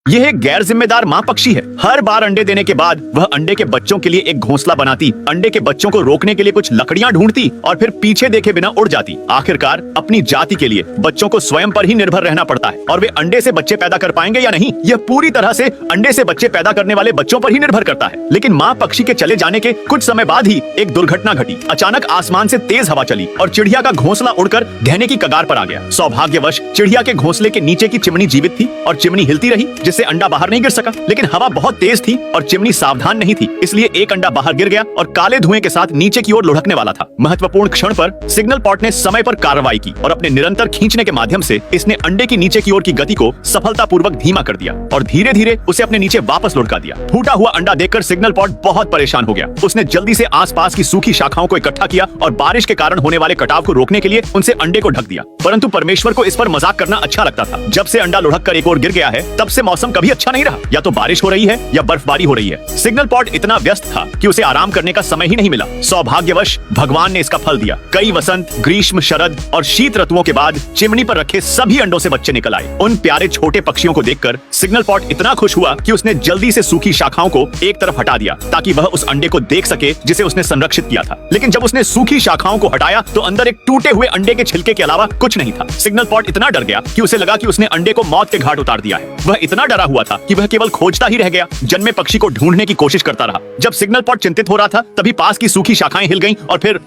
यह एक गैर जिम्मेदार माँ पक्षी है। हर बार अंडे देने के बाद वह अंडे के बच्चों के लिए एक घोंसला बनाती, अंडे के बच्चों को रोकने के लिए कुछ लकड़ियां ढूंढती और फिर पीछे देखे बिना उड़ जाती। आखिरकार अपनी जाति के लिए बच्चों को स्वयं पर ही निर्भर रहना पड़ता है और वे अंडे से बच्चे पैदा कर पाएंगे या नहीं, यह पूरी तरह से अंडे से बच्चे पैदा करने वाले बच्चों पर ही निर्भर करता है। लेकिन माँ पक्षी के चले जाने के कुछ समय बाद ही एक दुर्घटना घटी। अचानक आसमान से तेज हवा चली और चिड़िया का घोंसला उड़कर ढहने की कगार पर आ गया। सौभाग्यवश चिड़िया के घोंसले के नीचे की चिमनी जीवित थी और चिमनी हिलती रही, जिससे अंडा बाहर नहीं गिर सका। लेकिन हवा बहुत तेज थी और चिमनी सावधान नहीं थी, इसलिए एक अंडा बाहर गिर गया और काले धुएं के साथ नीचे की ओर लुढ़कने वाला था। महत्वपूर्ण क्षण पर सिग्नल पॉट ने समय पर कार्रवाई की और अपने निरंतर खींचने के माध्यम से इसने अंडे की नीचे की ओर की गति को सफलतापूर्वक धीमा कर दिया और धीरे धीरे उसे अपने नीचे वापस लुढ़का दिया। फूटा हुआ अंडा देखकर सिग्नल पॉट बहुत परेशान हो गया। उसने जल्दी से आसपास की सूखी शाखाओं को इकट्ठा किया और बारिश के कारण होने वाले कटाव को रोकने के लिए उनसे अंडे को ढक दिया। परंतु परमेश्वर को इस पर मजाक करना अच्छा लगता था। जब से अंडा लुढ़क कर एक ओर गिर गया है, तब से मौसम कभी अच्छा नहीं रहा। या तो बारिश हो रही है या बर्फबारी हो रही है। सिग्नल पॉट इतना व्यस्त था कि उसे आराम करने का समय ही नहीं मिला। सौभाग्यवश भगवान ने इसका फल दिया। कई वसंत, ग्रीष्म, शरद और शीत ऋतुओं के बाद चिमनी पर रखे सभी अंडों से बच्चे निकल आए। उन प्यारे छोटे पक्षियों को देखकर सिग्नल पॉट इतना खुश हुआ कि उसने जल्दी से सूखी शाखाओं को एक तरफ हटा दिया ताकि वह उस अंडे को देख सके जिसे उसने संरक्षित किया था। लेकिन जब उसने सूखी शाखाओं को हटाया तो अंदर एक टूटे हुए अंडे के छिलके के अलावा कुछ नहीं था। सिग्नल पॉट इतना डर गया कि उसे लगा कि उसने अंडे को मौत के घाट उतार दिया है। वह इतना डरा हुआ था कि वह केवल खोजता ही रह गया, जन्मे पक्षी को ढूंढने की कोशिश करता रहा। जब सिग्नल पॉट चिंतित हो रहा था, तभी पास की सूखी शाखाएं हिल गईं और फिर